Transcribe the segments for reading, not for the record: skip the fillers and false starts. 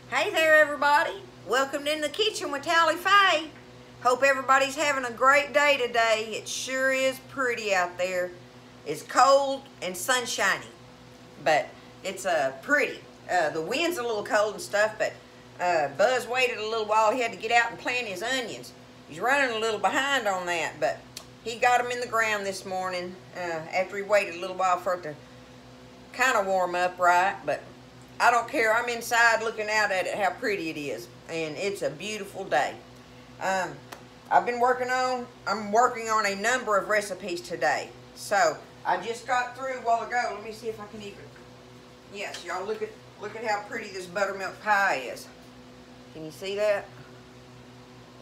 Hey there, everybody. Welcome to In the Kitchen with Tally Faye. Hope everybody's having a great day today. It sure is pretty out there. It's cold and sunshiny, but it's pretty. The wind's a little cold and stuff, but Buzz waited a little while. He had to get out and plant his onions. He's running a little behind on that, but he got them in the ground this morning after he waited a little while for it to kind of warm up, right? But I don't care. I'm inside looking out at it, how pretty it is. And it's a beautiful day. I'm working on a number of recipes today. So, I just got through a while ago. Let me see if I can even. Yes, y'all look at how pretty this buttermilk pie is. Can you see that?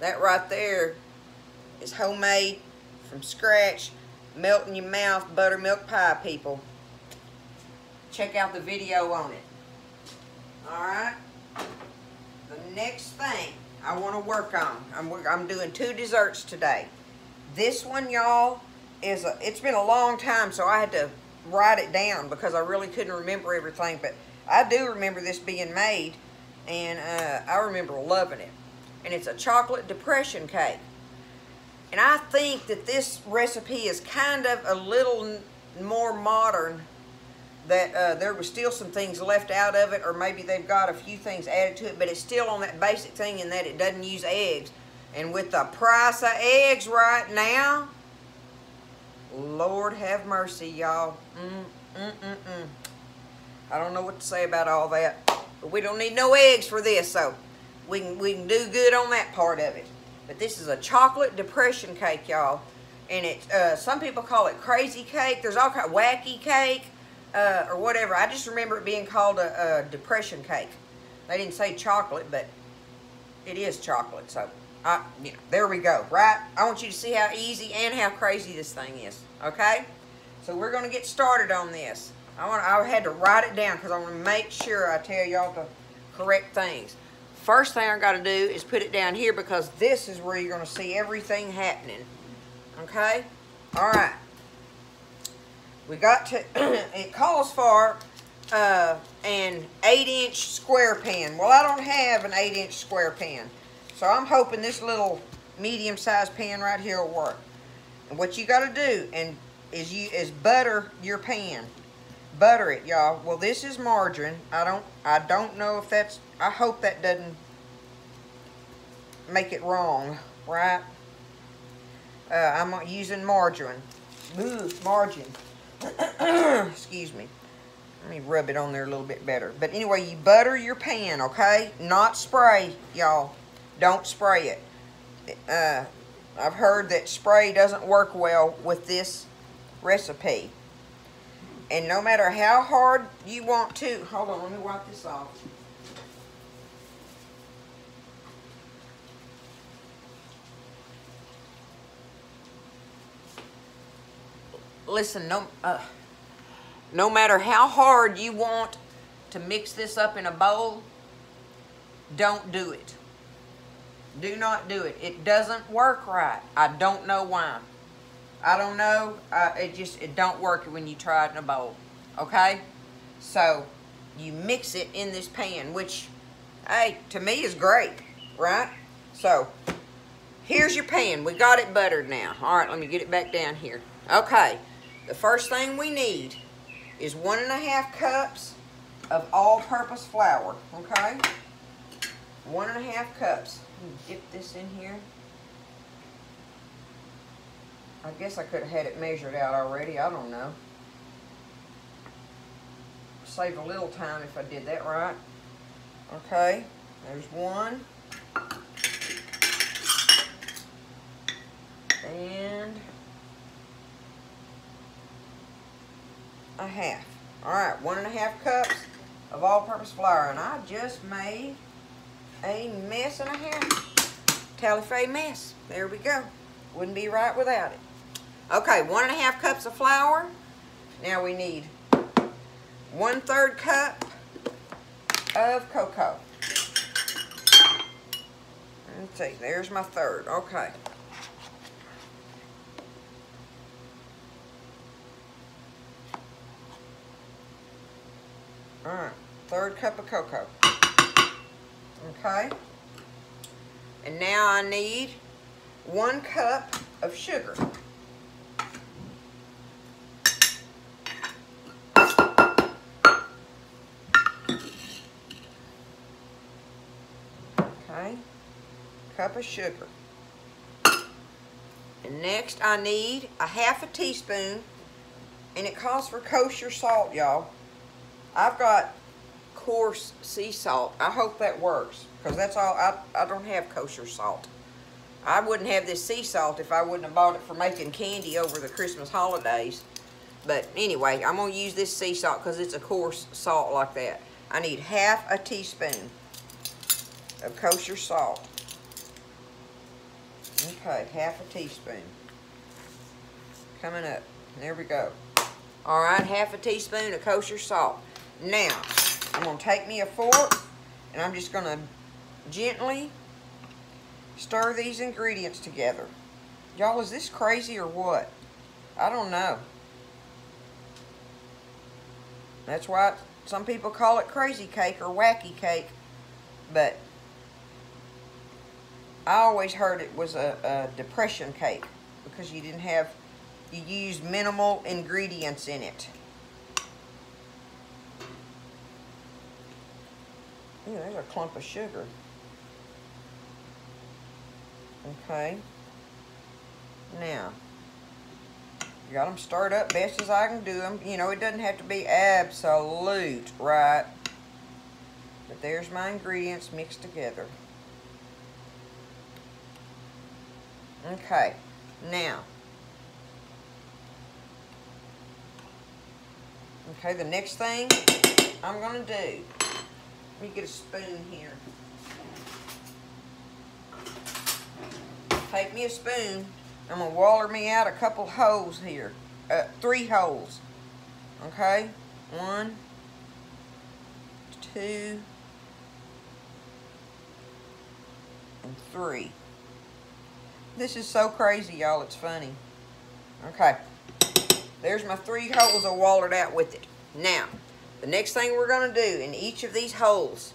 That right there is homemade from scratch, melt in your mouth buttermilk pie, people. Check out the video on it. Alright, the next thing I want to work on, I'm doing 2 desserts today. This one, y'all, it's been a long time, so I had to write it down because I really couldn't remember everything, but I do remember this being made, and I remember loving it. And it's a chocolate depression cake. And I think that this recipe is kind of a little more modern, that there was still some things left out of it, or maybe they've got a few things added to it, but it's still on that basic thing in that it doesn't use eggs. And with the price of eggs right now, Lord have mercy, y'all. I don't know what to say about all that, but we don't need no eggs for this, so we can do good on that part of it. But this is a chocolate depression cake, y'all, and it's some people call it crazy cake. There's all kind of wacky cake. Or whatever. I just remember it being called a depression cake. They didn't say chocolate, but it is chocolate. So, there we go, right? I want you to see how easy and how crazy this thing is, okay? So we're going to get started on this. I had to write it down because I want to make sure I tell y'all the correct things. First thing I got to do is put it down here because this is where you're going to see everything happening, okay? All right. We got to, it calls for an 8-inch square pan. Well, I don't have an 8-inch square pan. So I'm hoping this little medium-sized pan right here will work. And what you got to do is butter your pan. Butter it, y'all. Well, this is margarine. I don't know if that's, I hope that doesn't make it wrong, right? I'm using margarine. Ooh, margarine. Excuse me. Let me rub it on there a little bit better. But anyway, you butter your pan, okay? Not spray, y'all. Don't spray it. I've heard that spray doesn't work well with this recipe. And no matter how hard you want to... Hold on, let me wipe this off. Listen, no matter how hard you want to mix this up in a bowl, don't do it. Do not do it. It doesn't work right. I don't know why. I don't know. It don't work when you try it in a bowl. Okay? So, you mix it in this pan, which, hey, to me is great, right? So, here's your pan. We got it buttered now. All right, let me get it back down here. Okay. The first thing we need is 1½ cups of all-purpose flour, okay? 1½ cups. Dip this in here. I guess I could have had it measured out already. I don't know. Save a little time if I did that right. Okay, there's 1. And 1/2. Alright, 1½ cups of all-purpose flour. And I just made a mess and a half. Tally Faye mess. There we go. Wouldn't be right without it. Okay, 1½ cups of flour. Now we need 1/3 cup of cocoa. Let's see, there's my third. Okay. Alright, 1/3 cup of cocoa. Okay. And now I need 1 cup of sugar. Okay. Cup of sugar. And next I need a 1/2 teaspoon, and it calls for kosher salt, y'all. I've got coarse sea salt. I hope that works, because that's all. I don't have kosher salt. I wouldn't have this sea salt if I wouldn't have bought it for making candy over the Christmas holidays. But anyway, I'm going to use this sea salt because it's a coarse salt like that. I need 1/2 teaspoon of kosher salt. Okay, 1/2 teaspoon. Coming up. There we go. Alright, 1/2 teaspoon of kosher salt. Now, I'm going to take me a fork, and I'm just going to gently stir these ingredients together. Y'all, is this crazy or what? I don't know. That's why some people call it crazy cake or wacky cake. But I always heard it was a depression cake because you used minimal ingredients in it. Ooh, there's a clump of sugar. Okay. Now, you got them stirred up best as I can do them. You know, it doesn't have to be absolute, right? But there's my ingredients mixed together. Okay. Now. Okay, the next thing I'm going to do. Let me get a spoon here. Take me a spoon. I'm going to waller me out a couple holes here. 3 holes. Okay? 1, 2, and 3. This is so crazy, y'all. It's funny. Okay. There's my 3 holes I wallered out with it. Now, the next thing we're going to do in each of these holes,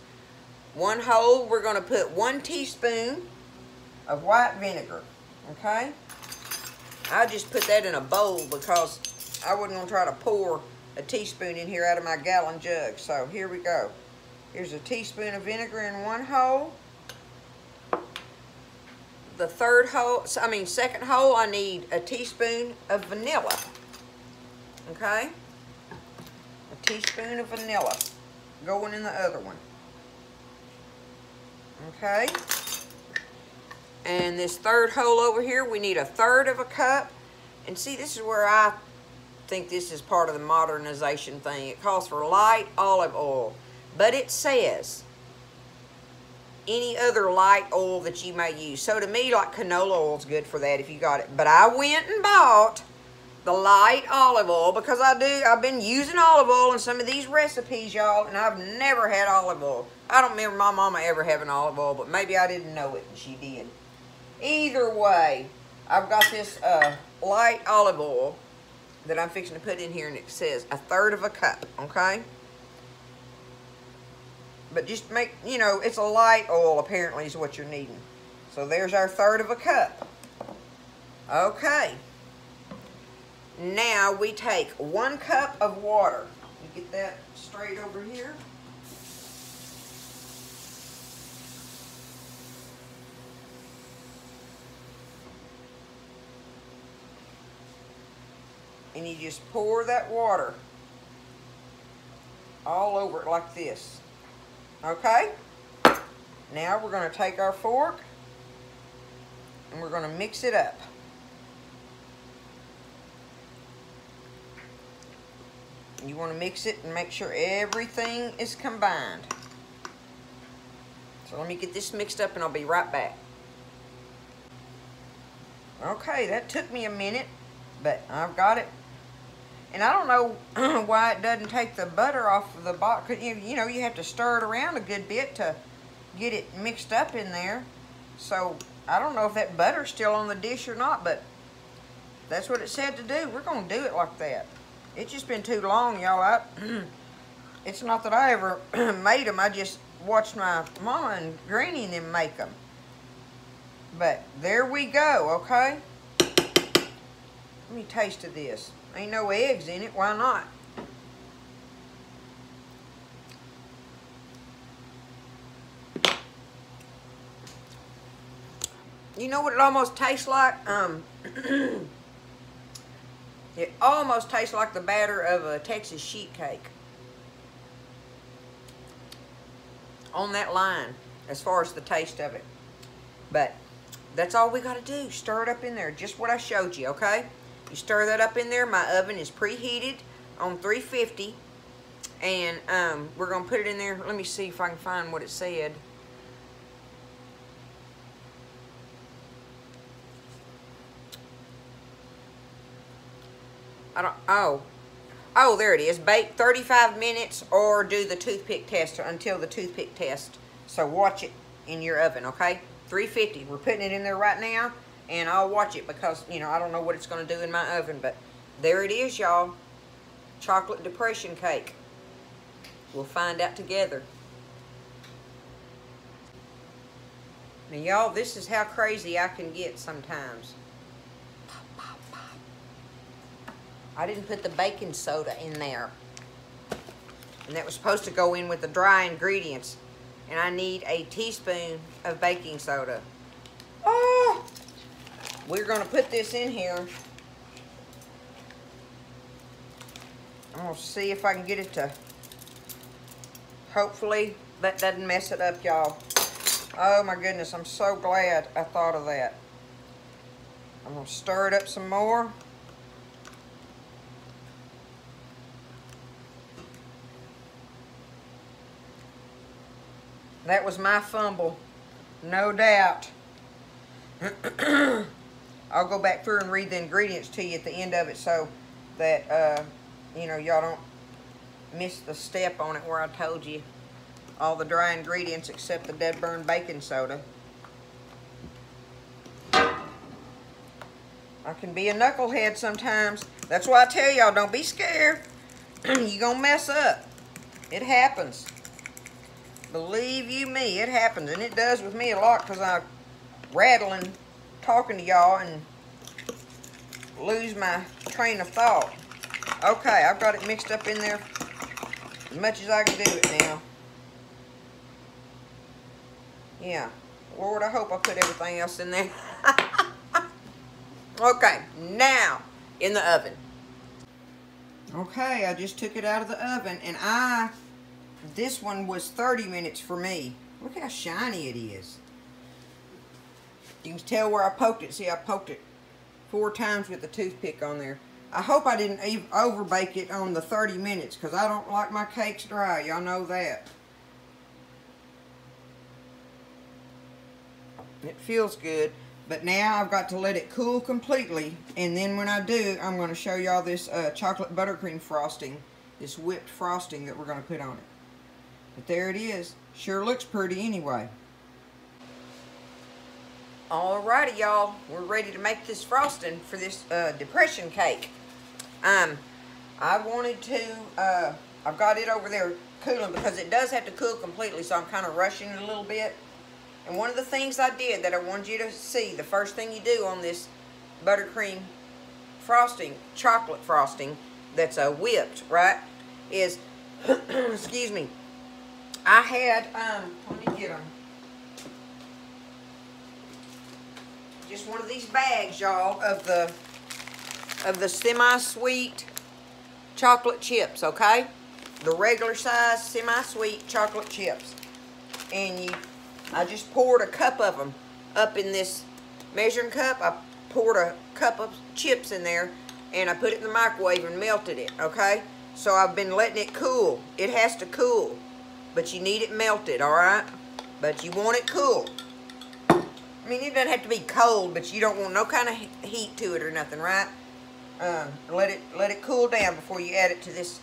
1 hole, we're going to put 1 teaspoon of white vinegar. Okay? I just put that in a bowl because I wasn't going to try to pour a teaspoon in here out of my gallon jug. So here we go. Here's a teaspoon of vinegar in 1 hole. The second hole, I need a teaspoon of vanilla. Okay? A teaspoon of vanilla going in the other one. Okay? And this third hole over here, we need 1/3 cup. And see, this is where I think this is part of the modernization thing. It calls for light olive oil. But it says any other light oil that you may use. So to me, like canola oil is good for that if you got it. But I went and bought the light olive oil because I've been using olive oil in some of these recipes, y'all, and I've never had olive oil. I don't remember my mama ever having olive oil, but maybe I didn't know it and she did. Either way, I've got this light olive oil that I'm fixing to put in here, and it says 1/3 cup, okay? But just make, you know, it's a light oil apparently is what you're needing. So there's our 1/3 cup. Okay. Now we take 1 cup of water. You get that straight over here. And you just pour that water all over it like this. Okay? Now we're going to take our fork and we're going to mix it up. You want to mix it and make sure everything is combined. So let me get this mixed up and I'll be right back. Okay, that took me a minute, but I've got it. And I don't know why it doesn't take the butter off of the box. You know, you have to stir it around a good bit to get it mixed up in there. So I don't know if that butter's still on the dish or not, but that's what it said to do. We're going to do it like that. It's just been too long, y'all. It's not that I ever made them. I just watched my mama and granny and them make them. But there we go, okay? Let me taste of this. Ain't no eggs in it, why not? You know what it almost tastes like? It almost tastes like the batter of a Texas sheet cake. On that line, as far as the taste of it. But that's all we got to do. Stir it up in there. Just what I showed you, okay? You stir that up in there. My oven is preheated on 350. And we're going to put it in there. Let me see if I can find what it said. Oh, there it is. Bake 35 minutes or do the toothpick test until the toothpick test. So watch it in your oven, okay? 350. We're putting it in there right now, and I'll watch it because, you know, I don't know what it's going to do in my oven, but there it is, y'all. Chocolate depression cake. We'll find out together. Now, y'all, this is how crazy I can get sometimes. I didn't put the baking soda in there. And that was supposed to go in with the dry ingredients. And I need a teaspoon of baking soda. Oh! We're going to put this in here. I'm going to see if I can get it to... Hopefully that doesn't mess it up, y'all. Oh my goodness, I'm so glad I thought of that. I'm going to stir it up some more. That was my fumble, no doubt. I'll go back through and read the ingredients to you at the end of it so that, you know, y'all don't miss the step on it where I told you all the dry ingredients except the dead burn baking soda. I can be a knucklehead sometimes. That's why I tell y'all, don't be scared. You're going to mess up. It happens. Believe you me, it happens, and it does with me a lot because I rattle and talking to y'all and lose my train of thought. Okay, I've got it mixed up in there as much as I can do it now. Yeah, Lord, I hope I put everything else in there. Okay, now in the oven. Okay, I just took it out of the oven, and this one was 30 minutes for me. Look how shiny it is. You can tell where I poked it. See, I poked it 4 times with the toothpick on there. I hope I didn't over bake it on the 30 minutes because I don't like my cakes dry. Y'all know that. It feels good. But now I've got to let it cool completely. And then when I do, I'm going to show y'all this chocolate buttercream frosting. This whipped frosting that we're going to put on it. But there it is. Sure looks pretty anyway. Alrighty, y'all. We're ready to make this frosting for this depression cake. I wanted to, I've got it over there cooling because it does have to cool completely, so I'm kind of rushing it a little bit. And one of the things I did that I wanted you to see, the first thing you do on this buttercream frosting, chocolate frosting that's whipped, right, is, excuse me, I had, let me get them, just one of these bags, y'all, of the semi-sweet chocolate chips, okay? The regular size semi-sweet chocolate chips. And I just poured a cup of them up in this measuring cup. I poured a cup of chips in there, and I put it in the microwave and melted it, okay? So I've been letting it cool. It has to cool, but you need it melted, all right? But you want it cool. I mean, it doesn't have to be cold, but you don't want no kind of heat to it or nothing, right? Let it cool down before you add it to this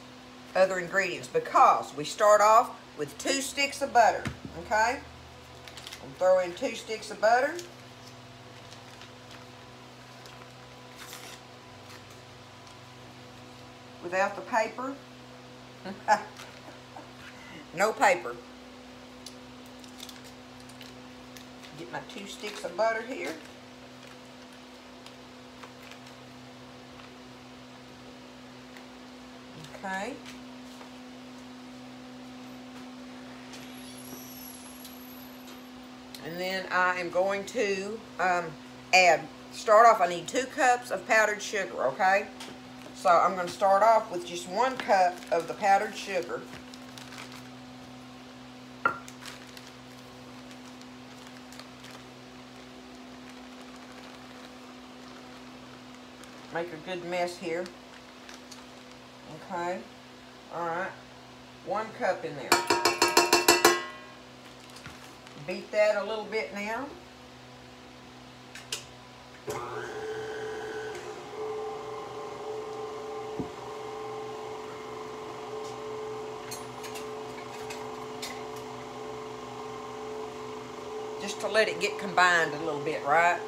other ingredients, because we start off with 2 sticks of butter, okay? I'm throwing 2 sticks of butter. Without the paper. No paper. Get my 2 sticks of butter here. Okay. And then I am going to start off, I need 2 cups of powdered sugar, okay? So I'm going to start off with just 1 cup of the powdered sugar. Make a good mess here. Okay. Alright. 1 cup in there. Beat that a little bit now. Just to let it get combined a little bit, right?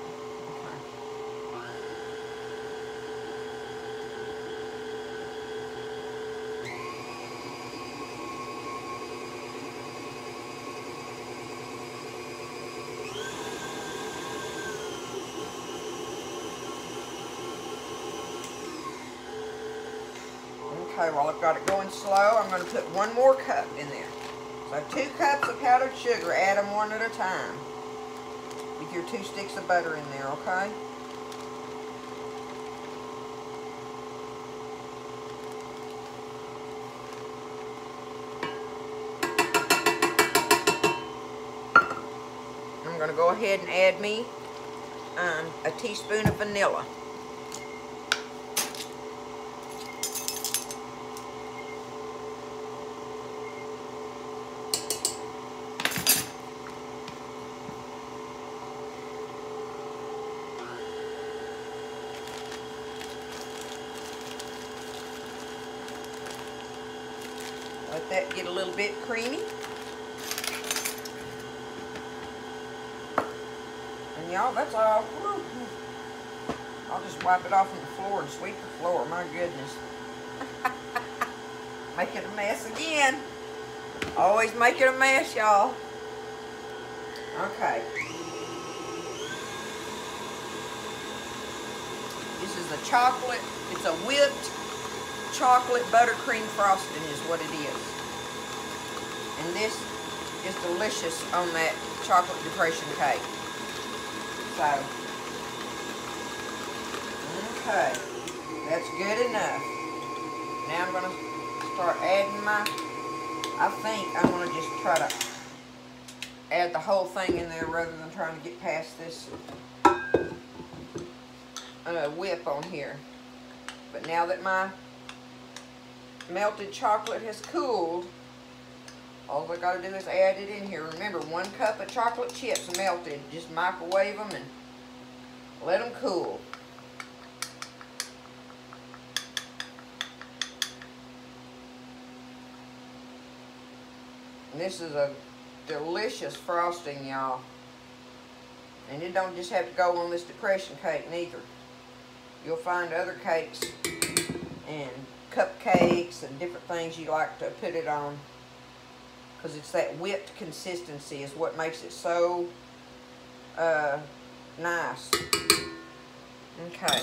Okay, while I've got it going slow, I'm going to put 1 more cup in there. So 2 cups of powdered sugar, add them 1 at a time. With your 2 sticks of butter in there, okay? I'm going to go ahead and add me a teaspoon of vanilla. Let that get a little bit creamy. And y'all, that's all. I'll just wipe it off on the floor and sweep the floor. My goodness. Making a mess again. Always making a mess, y'all. Okay. This is a chocolate. It's a whipped chocolate buttercream frosting is what it is. And this is delicious on that chocolate depression cake. So, okay, that's good enough. Now I'm going to start adding I think I'm going to just try to add the whole thing in there rather than trying to get past this whip on here. But now that my melted chocolate has cooled, all I got to do is add it in here. Remember, 1 cup of chocolate chips melted. Just microwave them and let them cool. And this is a delicious frosting, y'all. And it don't just have to go on this depression cake neither. You'll find other cakes and cupcakes and different things you like to put it on, because it's that whipped consistency is what makes it so nice. Okay.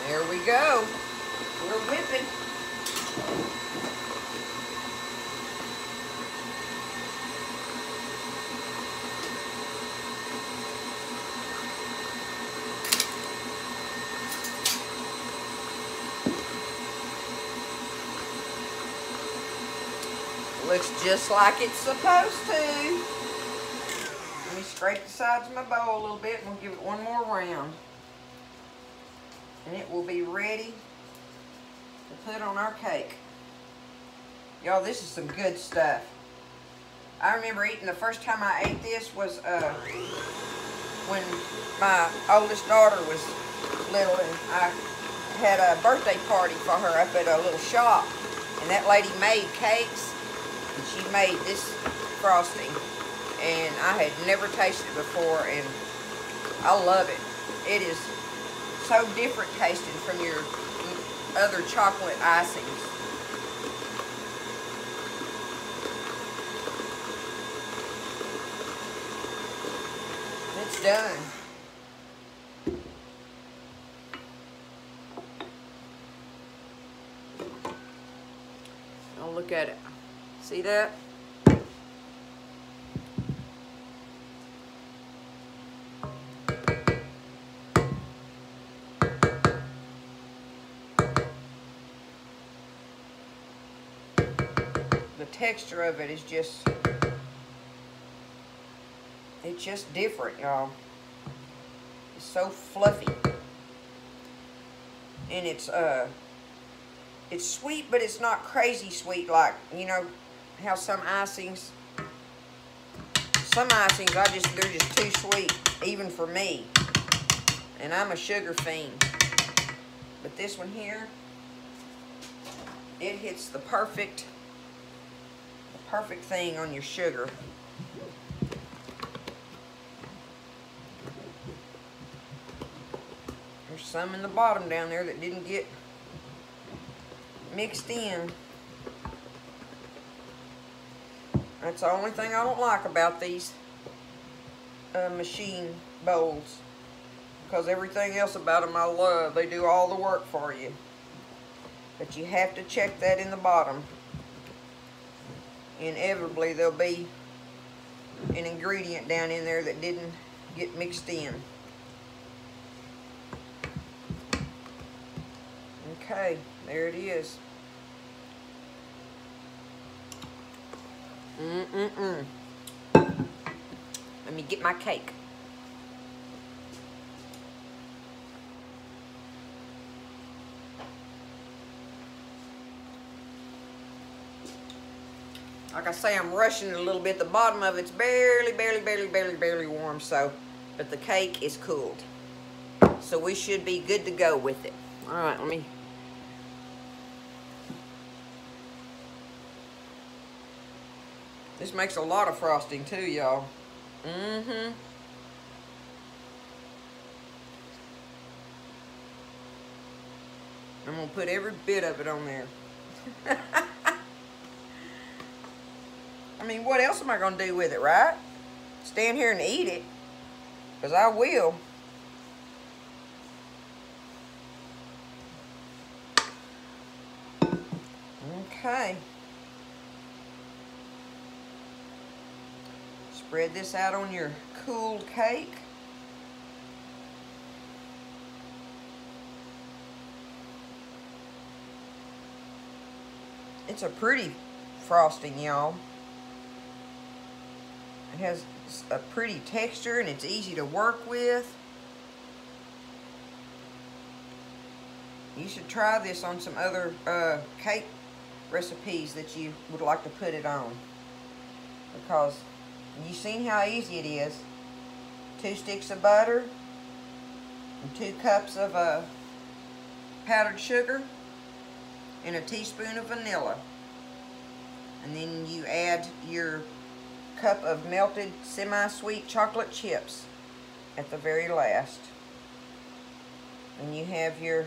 There we go. We're whipping. Looks just like it's supposed to. Let me scrape the sides of my bowl a little bit and we'll give it 1 more round. And it will be ready to put on our cake. Y'all, this is some good stuff. I remember eating, the first time I ate this was when my oldest daughter was little, and I had a birthday party for her up at a little shop, and that lady made cakes, and she made this frosting. and I had never tasted it before, and I love it. It is so different tasting from your other chocolate icings. It's done. I'll look at it. See that? The texture of it is just, it's just different, y'all. It's so fluffy. And it's sweet, but it's not crazy sweet, like, you know, how some icings, they're just too sweet, even for me. And I'm a sugar fiend. But this one here, it hits the perfect thing on your sugar. There's some in the bottom down there that didn't get mixed in. That's the only thing I don't like about these machine bowls, because everything else about them I love. They do all the work for you, but you have to check that in the bottom. Inevitably there'll be an ingredient down in there that didn't get mixed in. Okay, there it is. Let me get my cake. Like I say, I'm rushing it a little bit. The bottom of it's barely warm, so, but the cake is cooled. So we should be good to go with it. All right, let me. This makes a lot of frosting too, y'all. I'm gonna put every bit of it on there. I mean, what else am I gonna do with it, right? Stand here and eat it, because I will. Okay. Spread this out on your cooled cake. It's a pretty frosting, y'all. It has a pretty texture and it's easy to work with. You should try this on some other cake recipes that you would like to put it on, because you've seen how easy it is. 2 sticks of butter and 2 cups of powdered sugar and a teaspoon of vanilla, and then you add your cup of melted semi-sweet chocolate chips at the very last, and you have your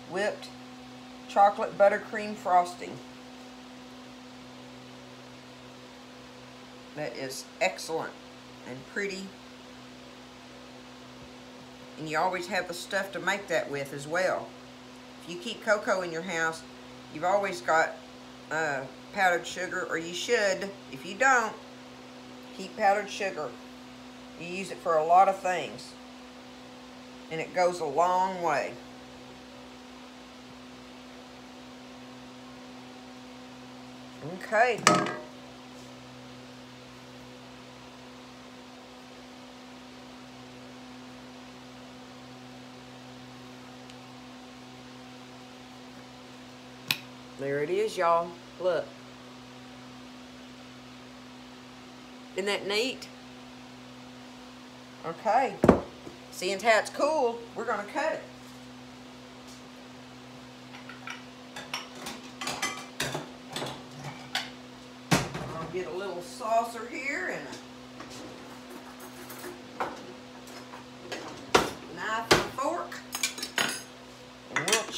whipped chocolate buttercream frosting. That is excellent and pretty, and you always have the stuff to make that with as well. If you keep cocoa in your house, you've always got powdered sugar, or you should. If you don't, keep powdered sugar. You use it for a lot of things, and it goes a long way. Okay. There it is, y'all. Look. Isn't that neat? Okay. Seeing how it's cool, we're going to cut it. I'll get a little saucer here and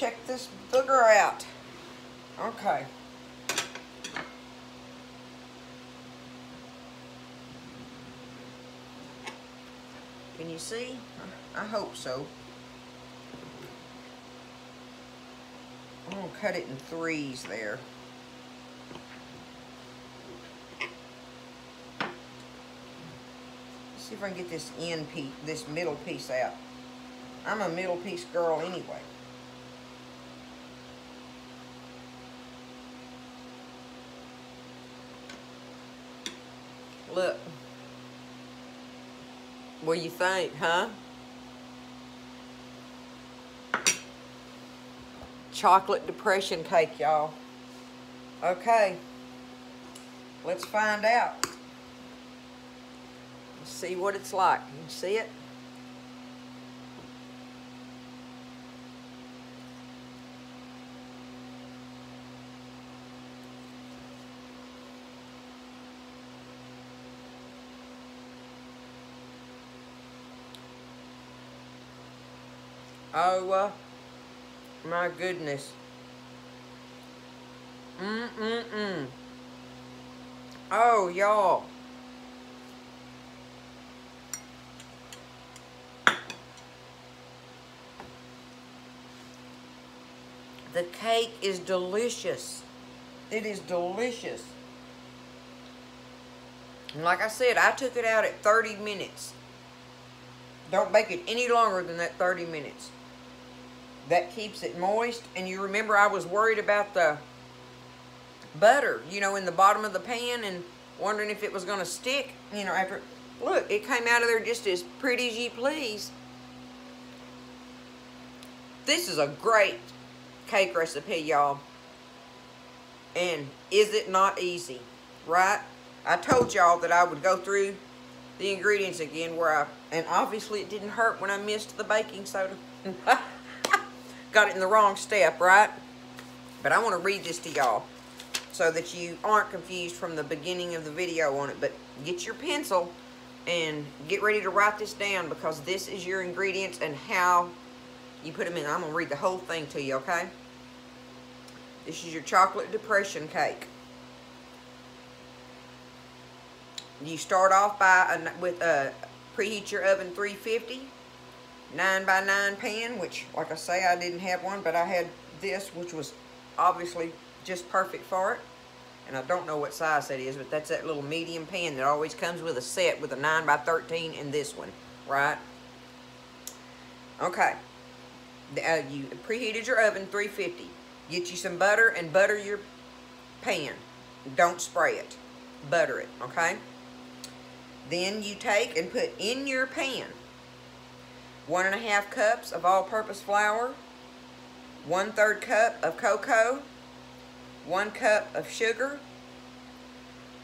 check this booger out. Okay. Can you see? I hope so. I'm gonna cut it in threes there. Let's see if I can get this end piece, this middle piece out. I'm a middle piece girl anyway. Look. What do you think, huh? Chocolate depression cake, y'all. Okay. Let's find out. Let's see what it's like. You see it? Oh, my goodness. Oh, y'all. The cake is delicious. It is delicious. And like I said, I took it out at 30 minutes. Don't bake it any longer than that 30 minutes. That keeps it moist. And you remember I was worried about the butter, you know, in the bottom of the pan and wondering if it was going to stick, you know, after. Look, it came out of there just as pretty as you please. This is a great cake recipe, y'all. And is it not easy, right? I told y'all that I would go through the ingredients again and obviously it didn't hurt when I missed the baking soda. Got it in the wrong step, right? But I want to read this to y'all so that you aren't confused from the beginning of the video on it. But get your pencil and get ready to write this down because this is your ingredients and how you put them in. I'm going to read the whole thing to you, okay? This is your chocolate depression cake. You start off preheat your oven 350, 9x9 pan, which, like I say, I didn't have one, but I had this, which was obviously just perfect for it. And I don't know what size that is, but that's that little medium pan that always comes with a set with a 9x13 and this one, right? Okay. You preheated your oven 350. Get you some butter and butter your pan. Don't spray it. Butter it, okay? Then you take and put in your pan 1.5 cups of all-purpose flour, 1/3 cup of cocoa, 1 cup of sugar,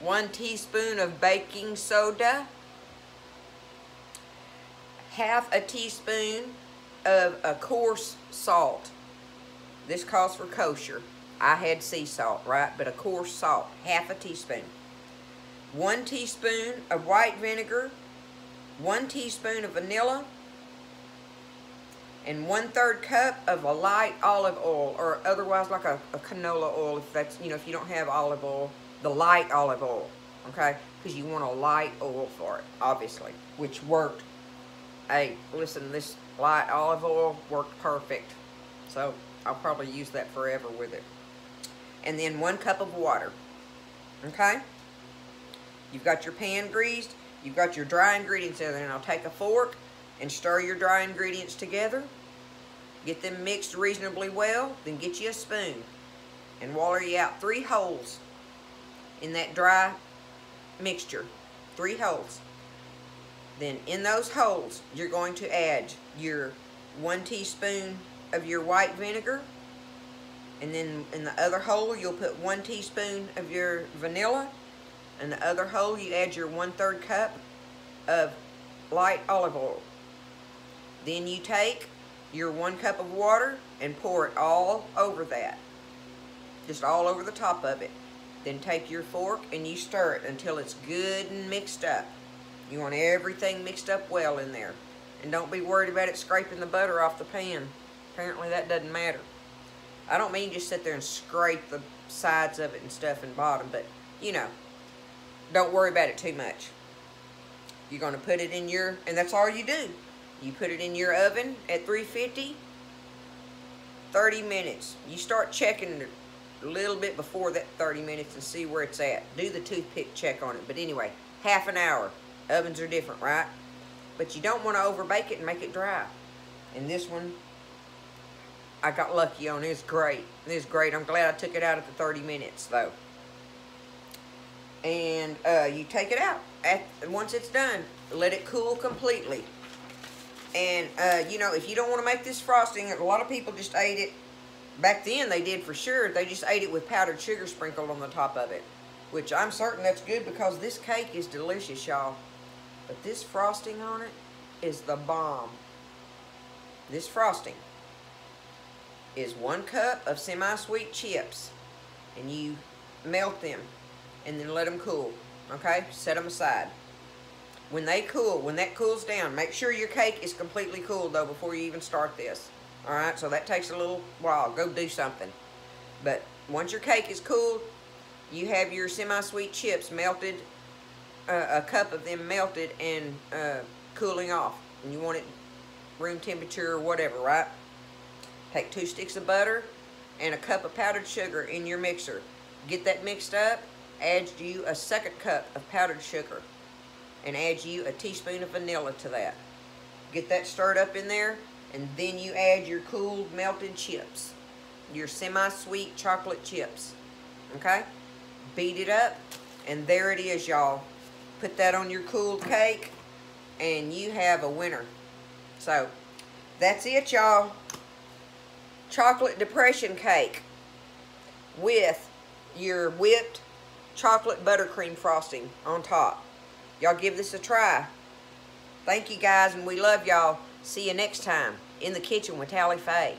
1 teaspoon of baking soda, 1/2 teaspoon of a coarse salt. This calls for kosher. I had sea salt, right? But a coarse salt, 1/2 teaspoon. 1 teaspoon of white vinegar, 1 teaspoon of vanilla, and 1/3 cup of a light olive oil, or otherwise like a canola oil, if that's, you know, if you don't have olive oil, the light olive oil, okay? Because you want a light oil for it, obviously, which worked. Hey, listen, this light olive oil worked perfect. So I'll probably use that forever with it. And then 1 cup of water, okay? You've got your pan greased. You've got your dry ingredients in there. And I'll take a fork and stir your dry ingredients together. Get them mixed reasonably well. Then get you a spoon and water you out 3 holes in that dry mixture. 3 holes. Then in those holes, you're going to add your 1 teaspoon of your white vinegar. And then in the other hole, you'll put 1 teaspoon of your vanilla. In the other hole, you add your 1/3 cup of light olive oil. Then you take your 1 cup of water and pour it all over that. Just all over the top of it. Then take your fork and you stir it until it's good and mixed up. You want everything mixed up well in there. And don't be worried about it scraping the butter off the pan. Apparently that doesn't matter. I don't mean just sit there and scrape the sides of it and stuff and bottom, but, you know, don't worry about it too much. You're going to put it in your, and that's all you do. You put it in your oven at 350, 30 minutes. You start checking a little bit before that 30 minutes and see where it's at. Do the toothpick check on it. But anyway, half an hour. Ovens are different, right? But you don't want to overbake it and make it dry. And this one, I got lucky on. It's great. It's great. I'm glad I took it out at the 30 minutes, though. And you take it out. Once it's done, let it cool completely. And, you know, if you don't want to make this frosting, a lot of people just ate it. Back then, they did for sure. They just ate it with powdered sugar sprinkled on the top of it. Which I'm certain that's good because this cake is delicious, y'all. But this frosting on it is the bomb. This frosting is 1 cup of semi-sweet chips. And you melt them and then let them cool. Okay? Set them aside. When they cool, when that cools down, make sure your cake is completely cool, though, before you even start this. Alright? So that takes a little while. Go do something. But once your cake is cool, you have your semi-sweet chips melted, a cup of them melted and cooling off. And you want it room temperature or whatever, right? Take 2 sticks of butter and a cup of powdered sugar in your mixer. Get that mixed up. Add you a 2nd cup of powdered sugar. And add you a teaspoon of vanilla to that. Get that stirred up in there. And then you add your cooled melted chips. Your semi-sweet chocolate chips. Okay? Beat it up. And there it is, y'all. Put that on your cooled cake. And you have a winner. So, that's it, y'all. Chocolate depression cake. With your whipped chocolate buttercream frosting on top. Y'all give this a try. Thank you, guys, and we love y'all. See you next time in the kitchen with Tally Faye.